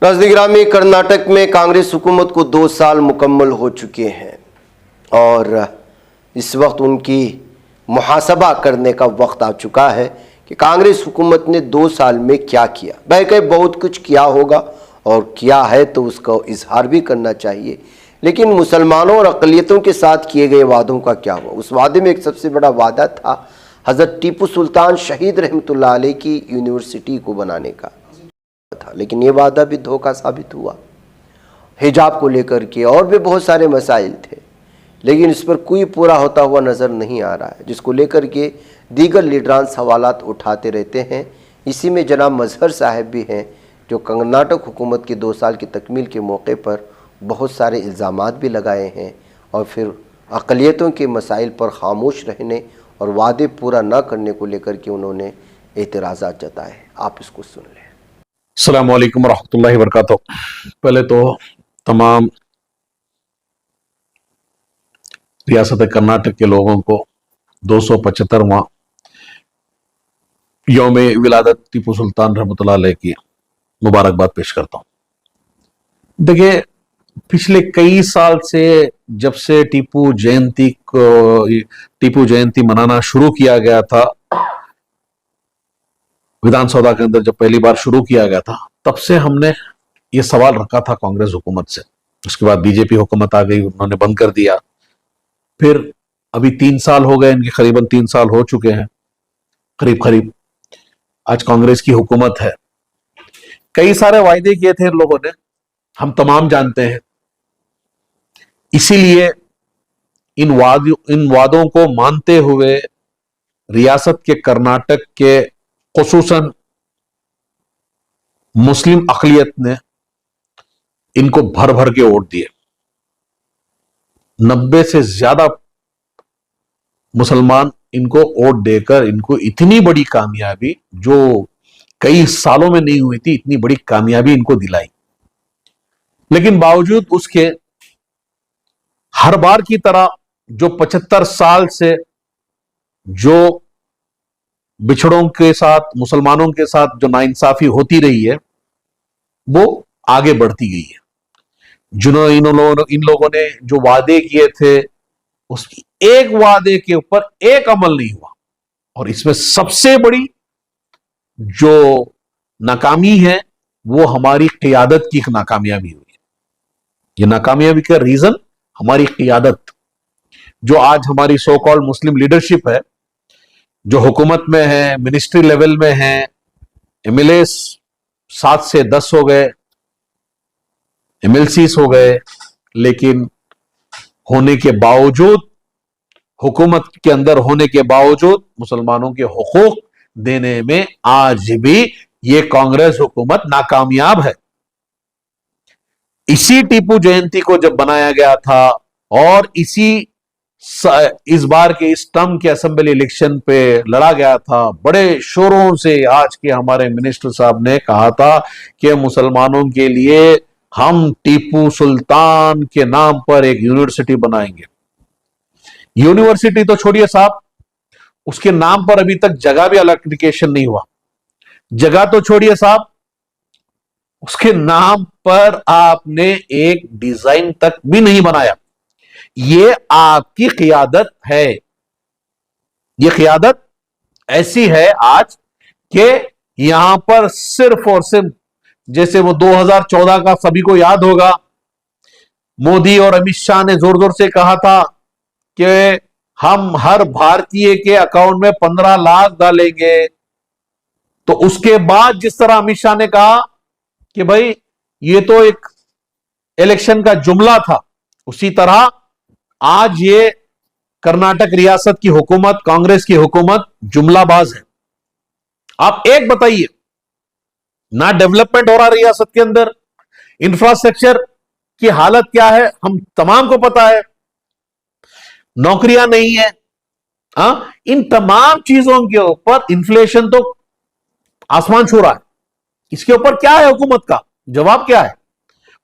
राजगिरामी कर्नाटक में कांग्रेस हुकूमत को 2 साल मुकम्मल हो चुके हैं और इस वक्त उनकी मुहासबा करने का वक्त आ चुका है कि कांग्रेस हुकूमत ने 2 साल में क्या किया। बहके बहुत कुछ किया होगा और किया है तो उसका इजहार भी करना चाहिए, लेकिन मुसलमानों और अक़लियतों के साथ किए गए वादों का क्या हुआ। उस वादे में एक सबसे बड़ा वादा था हज़रत टीपू सुल्तान शहीद रहमतुल्लाह अलैह की यूनिवर्सिटी को बनाने का था, लेकिन ये वादा भी धोखा साबित हुआ। हिजाब को लेकर के और भी बहुत सारे मसाइल थे, लेकिन इस पर कोई पूरा होता हुआ नज़र नहीं आ रहा है, जिसको लेकर के दीगर लीडरान सवालात उठाते रहते हैं। इसी में जनाब मजहर साहब भी हैं, जो कर्नाटक हुकूमत की 2 साल की तकमील के मौके पर बहुत सारे इल्ज़ामात भी लगाए हैं और फिर अक़लियतों के मसाइल पर खामोश रहने और वादे पूरा न करने को लेकर के उन्होंने एतराज़ात जताए। आप इसको सुन लें। अस्सलाम वालेकुम रहमतुल्लाहि व बरकातहू। पहले तो तमाम रियासत कर्नाटक के लोगों को 275वां यौम विलादत टीपू सुल्तान रहमतुल्लाह अलैह की मुबारकबाद पेश करता हूं। देखिए, पिछले कई साल से जब से टीपू जयंती मनाना शुरू किया गया था, विधानसभा के अंदर जब पहली बार शुरू किया गया था, तब से हमने ये सवाल रखा था कांग्रेस हुकूमत से। उसके बाद बीजेपी हुकूमत आ गई, उन्होंने बंद कर दिया। फिर अभी 3 साल हो गए, इनके करीबन 3 साल हो चुके हैं, करीब आज कांग्रेस की हुकूमत है। कई सारे वायदे किए थे इन लोगों ने, हम तमाम जानते हैं। इसीलिए इन वादों को मानते हुए रियासत के कर्नाटक के खुसूसन मुस्लिम अक़लियत ने इनको भर भर के वोट दिए। 90 से ज्यादा मुसलमान इनको वोट देकर इनको इतनी बड़ी कामयाबी, जो कई सालों में नहीं हुई थी, इतनी बड़ी कामयाबी इनको दिलाई। लेकिन बावजूद उसके हर बार की तरह जो 75 साल से जो बिछड़ों के साथ, मुसलमानों के साथ जो नाइंसाफी होती रही है, वो आगे बढ़ती गई है। इन लोगों ने जो वादे किए थे, उस एक वादे के ऊपर एक अमल नहीं हुआ। और इसमें सबसे बड़ी जो नाकामी है वो हमारी क़ियादत की नाकामयाबी हुई है। ये नाकामयाबी का रीजन हमारी क़ियादत, जो आज हमारी सो कॉल्ड मुस्लिम लीडरशिप है, जो हुकूमत में है, मिनिस्ट्री लेवल में है, एमएलए 7 से 10 हो गए, एमएलसीज हो गए, लेकिन होने के बावजूद, हुकूमत के अंदर होने के बावजूद मुसलमानों के हुकूक देने में आज भी ये कांग्रेस हुकूमत नाकामयाब है। इसी टीपू जयंती को जब बनाया गया था और इस बार के इस टर्म के असेंबली इलेक्शन पे लड़ा गया था, बड़े शोरों से आज के हमारे मिनिस्टर साहब ने कहा था कि मुसलमानों के लिए हम टीपू सुल्तान के नाम पर एक यूनिवर्सिटी बनाएंगे। यूनिवर्सिटी तो छोड़िए साहब, उसके नाम पर अभी तक जगह भी अलॉकेशन नहीं हुआ। जगह तो छोड़िए साहब, उसके नाम पर आपने एक डिजाइन तक भी नहीं बनाया। ये आपकी क़ियादत है। ये क़ियादत ऐसी है आज कि यहां पर सिर्फ और सिर्फ, जैसे वो 2014 का सभी को याद होगा, मोदी और अमित शाह ने जोर जोर से कहा था कि हम हर भारतीय के अकाउंट में 15 लाख डालेंगे। तो उसके बाद जिस तरह अमित शाह ने कहा कि भाई ये तो एक इलेक्शन का जुमला था, उसी तरह आज ये कर्नाटक रियासत की हुकूमत, कांग्रेस की हुकूमत जुमलाबाज है। आप एक बताइए, ना डेवलपमेंट हो रहा रियासत के अंदर, इंफ्रास्ट्रक्चर की हालत क्या है हम तमाम को पता है, नौकरियां नहीं है। इन तमाम चीजों के ऊपर इन्फ्लेशन तो आसमान छू रहा है। इसके ऊपर क्या है हुकूमत का जवाब? क्या है?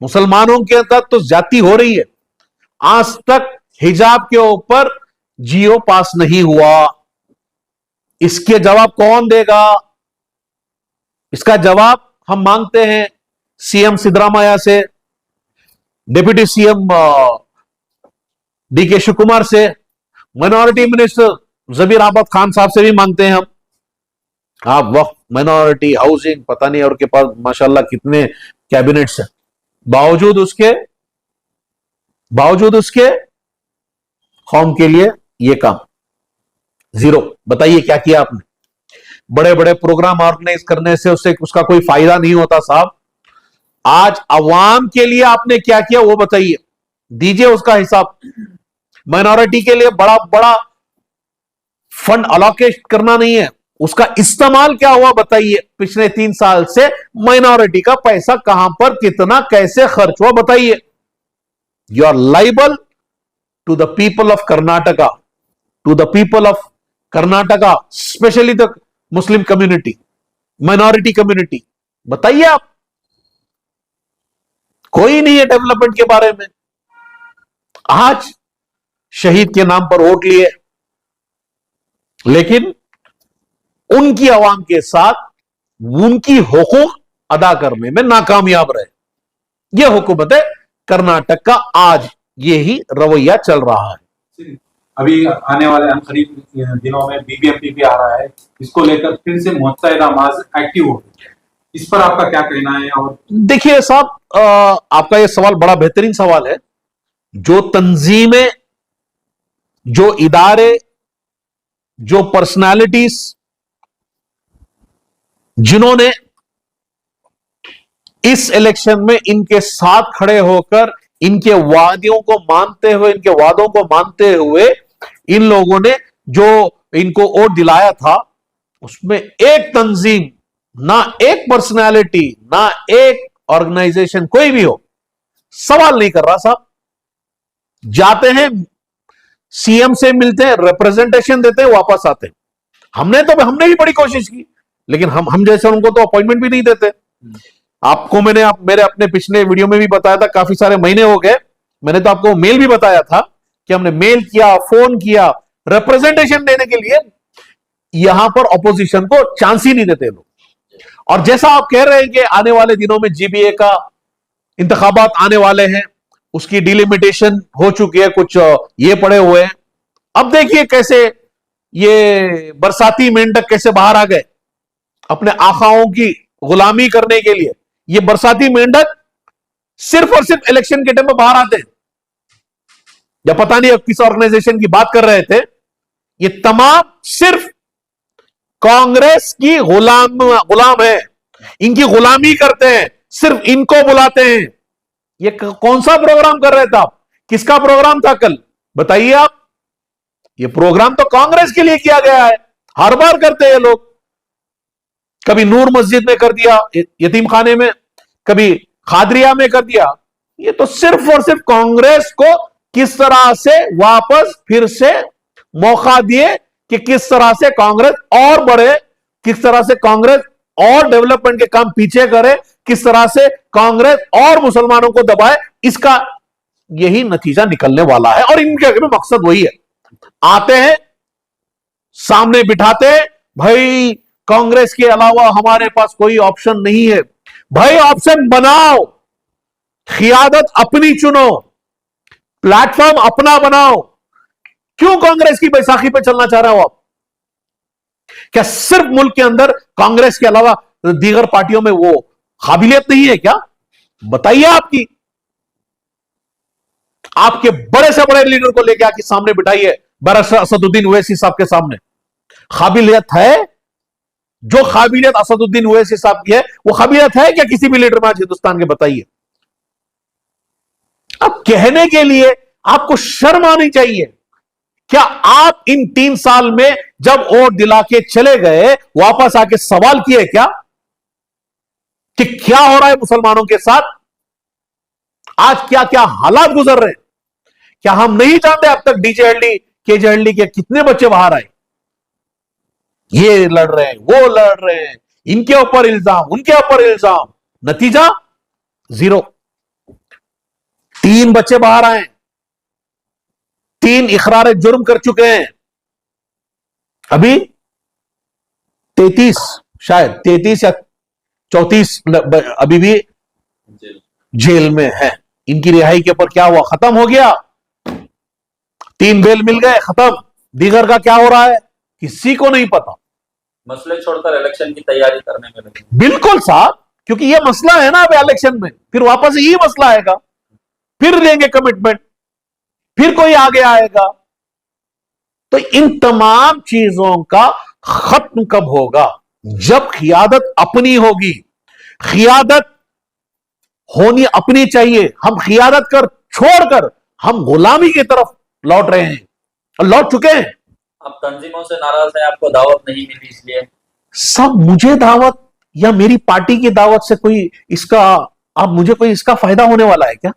मुसलमानों के अंदर तो ज्यादती हो रही है। आज तक हिजाब के ऊपर जियो पास नहीं हुआ। इसके जवाब कौन देगा? इसका जवाब हम मांगते हैं सीएम सिद्धरामैया से, डिप्टी सीएम डीके शिव कुमार से, माइनॉरिटी मिनिस्टर जबीर अहमद खान साहब से भी मांगते हैं हम। आप वक्त, माइनॉरिटी, हाउसिंग, पता नहीं और के पास माशाल्लाह कितने कैबिनेट्स हैं, बावजूद उसके कौम के लिए ये काम जीरो। बताइए क्या किया आपने? बड़े बड़े प्रोग्राम ऑर्गेनाइज करने से उसका कोई फायदा नहीं होता साहब। आज अवाम के लिए आपने क्या किया वो बताइए, दीजिए उसका हिसाब। माइनॉरिटी के लिए बड़ा बड़ा फंड अलोकेट करना नहीं है, उसका इस्तेमाल क्या हुआ बताइए। पिछले 3 साल से माइनॉरिटी का पैसा कहां पर, कितना, कैसे खर्च हुआ बताइए। You are liable to the people of Karnataka, specially the Muslim community, minority community. बताइए आप, कोई नहीं है डेवलपमेंट के बारे में। आज शहीद के नाम पर वोट लिए, लेकिन उनकी आवाम के साथ उनकी हुकूक अदा करने में नाकामयाब रहे। यह हुकूमत है कर्नाटक का, आज यही रवैया चल रहा है। अभी आने वाले करीब दिनों में बीबीएमपी भी आ रहा है, इसको लेकर फिर से मुत्तहिदा माज एक्टिव हो गई। इस पर आपका क्या कहना है? और देखिए साहब, आपका यह सवाल बड़ा बेहतरीन सवाल है। जो तंजीमें, जो इदारे, जो पर्सनालिटीज, जिन्होंने इस इलेक्शन में इनके साथ खड़े होकर इनके वादों को मानते हुए इन लोगों ने जो इनको वोट दिलाया था, उसमें एक तंजीम, ना एक पर्सनालिटी, ना एक ऑर्गेनाइजेशन, कोई भी हो, सवाल नहीं कर रहा साहब। जाते हैं, सीएम से मिलते हैं, रिप्रेजेंटेशन देते हैं, वापस आते हैं। हमने भी बड़ी कोशिश की, लेकिन हम जैसे उनको तो अपॉइंटमेंट भी नहीं देते। आपको मेरे अपने पिछले वीडियो में भी बताया था, काफी सारे महीने हो गए, मैंने तो आपको मेल भी बताया था कि हमने मेल किया, फोन किया, रिप्रेजेंटेशन देने के लिए। यहां पर ऑपोजिशन को चांस ही नहीं देते लोग। और जैसा आप कह रहे हैं कि आने वाले दिनों में जीबीए का इंतखाबात आने वाले हैं, उसकी डिलिमिटेशन हो चुकी है, कुछ ये पड़े हुए हैं। अब देखिए कैसे ये बरसाती मेंढक कैसे बाहर आ गए अपने आखाओं की गुलामी करने के लिए। ये बरसाती मेंढक सिर्फ और सिर्फ इलेक्शन के टाइम में बाहर आते हैं, या पता नहीं अब किस ऑर्गेनाइजेशन की बात कर रहे थे। ये तमाम सिर्फ कांग्रेस की गुलाम है, इनकी गुलामी करते हैं, सिर्फ इनको बुलाते हैं। ये कौन सा प्रोग्राम कर रहे थे आप? किसका प्रोग्राम था कल? बताइए आप। ये प्रोग्राम तो कांग्रेस के लिए किया गया है, हर बार करते हैं लोग। कभी नूर मस्जिद में कर दिया, यतीम खाने में, कभी खादरिया में कर दिया। ये तो सिर्फ और सिर्फ कांग्रेस को किस तरह से वापस फिर से मौका दिए कि किस तरह से कांग्रेस और बढ़े, किस तरह से कांग्रेस और डेवलपमेंट के काम पीछे करे, किस तरह से कांग्रेस और मुसलमानों को दबाए। इसका यही नतीजा निकलने वाला है, और इनके भी मकसद वही है। आते हैं, सामने बिठाते हैं, भाई कांग्रेस के अलावा हमारे पास कोई ऑप्शन नहीं है। भाई ऑप्शन बनाओ, खियादत अपनी चुनो, प्लेटफॉर्म अपना बनाओ। क्यों कांग्रेस की बैसाखी पे चलना चाह रहे हो आप? क्या सिर्फ मुल्क के अंदर कांग्रेस के अलावा दीगर पार्टियों में वो काबिलियत नहीं है क्या? बताइए आपकी। आपके बड़े से बड़े लीडर को लेकर आके सामने बिठाइए, बैरिस्टर असदुद्दीन ओवैसी साहब के सामने। काबिलियत है? जो काबिलियत असदुद्दीन ओवैसी साहब की है, वो काबिलियत है क्या किसी भी लीडर में आज हिंदुस्तान के? बताइए। अब कहने के लिए आपको शर्म आनी चाहिए। क्या आप इन 3 साल में जब वोट दिला के चले गए, वापस आके सवाल किए क्या कि क्या हो रहा है मुसलमानों के साथ? आज क्या क्या हालात गुजर रहे हैं? क्या हम नहीं जानते अब तक डीजे हल्दी, केजे हल्दी के कितने बच्चे बाहर आए? ये लड़ रहे हैं, वो लड़ रहे हैं, इनके ऊपर इल्जाम, उनके ऊपर इल्जाम, नतीजा जीरो। 3 बच्चे बाहर आए, 3 इकरार जुर्म कर चुके हैं। अभी 33, शायद 33 या 34 अभी भी जेल में हैं। इनकी रिहाई के ऊपर क्या हुआ? खत्म हो गया, 3 बेल मिल गए, खत्म। दीगर का क्या हो रहा है किसी को नहीं पता। मसले छोड़कर इलेक्शन की तैयारी करने में लगे। बिल्कुल साहब, क्योंकि ये मसला है ना अब इलेक्शन में, फिर वापस यही मसला आएगा, फिर लेंगे कमिटमेंट, फिर कोई आगे आएगा। तो इन तमाम चीजों का खत्म कब होगा? जब खियादत अपनी होगी। खियादत होनी अपनी चाहिए। हम खियादत कर छोड़कर हम गुलामी की तरफ लौट रहे हैं और लौट चुके हैं। अब तंजीमों से नाराज है, आपको दावत नहीं मिली इसलिए। सब मुझे दावत या मेरी पार्टी की दावत से कोई इसका, अब मुझे कोई इसका फायदा होने वाला है क्या?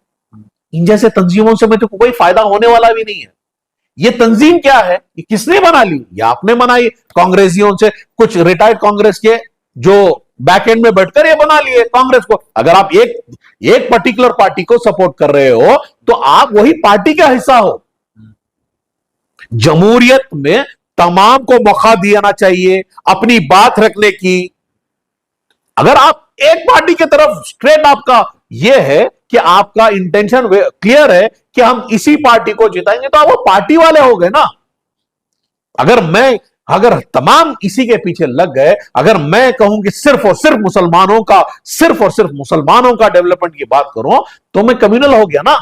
इन जैसे तंजीमों से मुझे कोई फायदा होने वाला भी नहीं है। ये तंजीम क्या है? ये किसने बना ली? या आपने बनाई कांग्रेसियों से, कुछ रिटायर्ड कांग्रेस के जो बैक एंड में बैठकर ये बना लिए कांग्रेस को। अगर आप एक पर्टिकुलर पार्टी को सपोर्ट कर रहे हो तो आप वही पार्टी का हिस्सा हो। जमहूरियत में तमाम को मौका दिया चाहिए अपनी बात रखने की। अगर आप एक पार्टी की तरफ स्ट्रेट आपका यह है कि आपका इंटेंशन क्लियर है कि हम इसी पार्टी को जिताएंगे, तो आप वो पार्टी वाले हो गए ना। अगर तमाम इसी के पीछे लग गए, अगर मैं कहूं कि सिर्फ और सिर्फ मुसलमानों का डेवलपमेंट की बात करूं, तो मैं कम्युनल हो गया ना।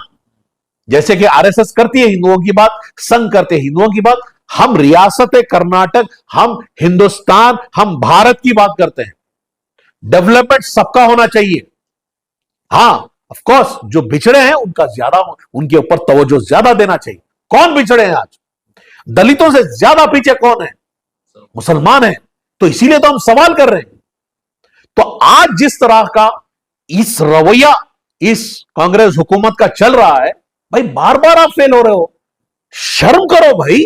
जैसे कि आरएसएस करती है हिंदुओं की बात, संघ करते हैं हिंदुओं की बात, हम रियासत कर्नाटक, हम हिंदुस्तान, हम भारत की बात करते हैं। डेवलपमेंट सबका होना चाहिए। हां, ऑफ कोर्स जो बिछड़े हैं उनके ऊपर तवज्जो ज्यादा देना चाहिए। कौन बिछड़े हैं आज? दलितों से ज्यादा पीछे कौन है? मुसलमान है। तो इसीलिए तो हम सवाल कर रहे हैं। तो आज जिस तरह का इस रवैया इस कांग्रेस हुकूमत का चल रहा है, भाई बार बार आप फेल हो रहे हो। शर्म करो भाई।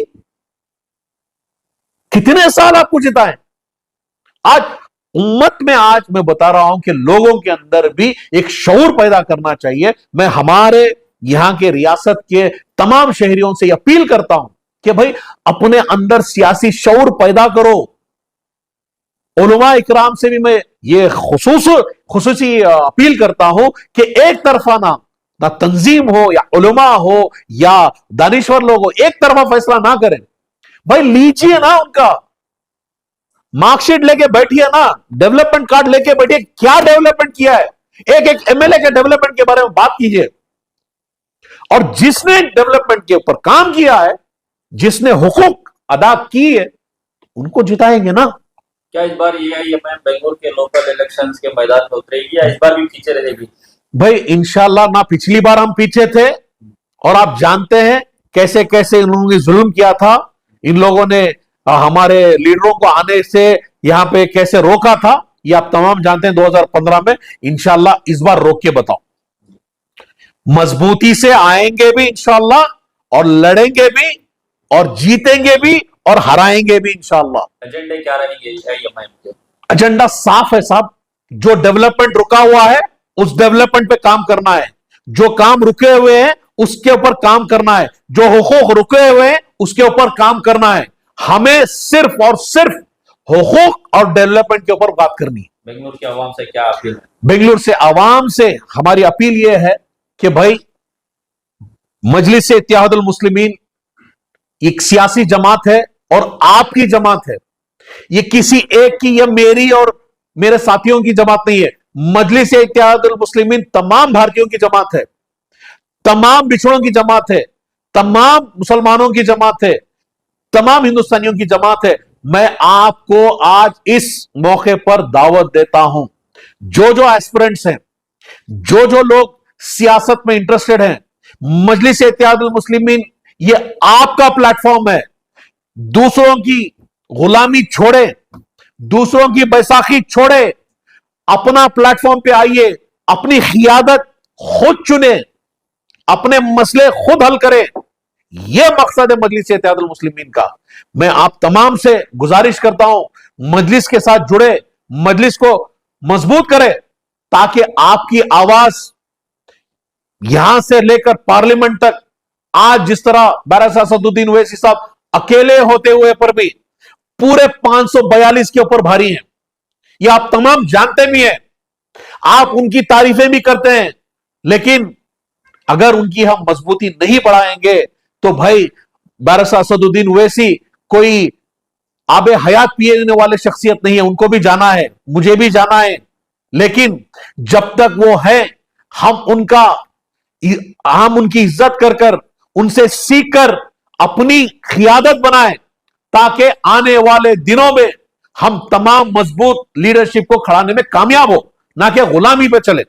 कितने साल आपको जिताएं? आज उम्मत में, आज मैं बता रहा हूं कि लोगों के अंदर भी एक शऊर पैदा करना चाहिए। मैं हमारे यहां के रियासत के तमाम शहरियों से अपील करता हूं कि भाई अपने अंदर सियासी शऊर पैदा करो। उलमा इकराम से भी मैं ये खुसूसी अपील करता हूं कि एक तरफा ना तंजीम हो या उलमा हो या दानिश्वर लोग हो, एक तरफा फैसला ना करें। भाई लीजिए ना उनका मार्कशीट लेके बैठिए ना, डेवलपमेंट कार्ड लेके बैठिए, क्या डेवलपमेंट किया है, एक एमएलए के डेवलपमेंट के बारे में बात कीजिए। और जिसने डेवलपमेंट के ऊपर काम किया है, जिसने हुकूक अदा की है, उनको जिताएंगे ना। क्या इस बार एआईएमआईएम बेंगलुरु के लोकल इलेक्शंस के मैदान में उतरेगी या इस बार भी पीछे रहेगी? भाई इंशाल्लाह ना, पिछली बार हम पीछे थे और आप जानते हैं कैसे कैसे इन लोगों ने जुल्म किया था। इन लोगों ने हमारे लीडरों को आने से यहां पे कैसे रोका था, ये आप तमाम जानते हैं 2015 में। इंशाल्लाह इस बार रोक के बताओ, मजबूती से आएंगे भी इंशाल्लाह, और लड़ेंगे भी, और जीतेंगे भी, और हराएंगे भी इंशाल्लाह। एजेंडे क्या रहेंगे एआईएमआईएम के? एजेंडा साफ है साहब। जो डेवलपमेंट रुका हुआ है उस डेवलपमेंट पे काम करना है, जो काम रुके हुए हैं उसके ऊपर काम करना है, जो हुकूक रुके हुए हैं उसके ऊपर काम करना है। हमें सिर्फ और सिर्फ हुकूक और डेवलपमेंट के ऊपर बात करनी है। बेंगलुरु की आवाम से क्या अपील है? बेंगलुरु से आवाम से हमारी अपील यह है कि भाई मजलिस इत्तेहादुल मुस्लिमीन एक सियासी जमात है और आपकी जमात है। ये किसी एक की या मेरी और मेरे साथियों की जमात नहीं है। मजलिस इत्तेहादुल मुस्लिमीन तमाम भारतीयों की जमात है, तमाम बिछड़ों की जमात है, तमाम मुसलमानों की जमात है, तमाम हिंदुस्तानियों की जमात है। मैं आपको आज इस मौके पर दावत देता हूं, जो एस्पिरेंट्स हैं, जो लोग सियासत में इंटरेस्टेड हैं, मजलिस इत्तेहादुल मुस्लिमीन ये आपका प्लेटफॉर्म है। दूसरों की गुलामी छोड़े, दूसरों की बैसाखी छोड़े, अपना प्लेटफॉर्म पे आइए, अपनी खियादत खुद चुने, अपने मसले खुद हल करें। यह मकसद है मजलिस इत्तेहादुल मुस्लिमीन का। मैं आप तमाम से गुजारिश करता हूं, मजलिस के साथ जुड़े, मजलिस को मजबूत करें, ताकि आपकी आवाज यहां से लेकर पार्लियामेंट तक, आज जिस तरह बैरिस्टर असदुद्दीन ओवैसी साहब अकेले होते हुए पर भी पूरे 542 के ऊपर भारी हैं, यह आप तमाम जानते भी हैं, आप उनकी तारीफें भी करते हैं। लेकिन अगर उनकी हम मजबूती नहीं बढ़ाएंगे तो भाई बैरिस्टर असदुद्दीन ओवैसी कोई आबे हयात पीने वाले शख्सियत नहीं है, उनको भी जाना है, मुझे भी जाना है, लेकिन जब तक वो है हम उनकी इज्जत कर कर उनसे सीख कर अपनी खियादत बनाएं, ताकि आने वाले दिनों में हम तमाम मजबूत लीडरशिप को खड़ाने में कामयाब हो, ना कि गुलामी पे चले।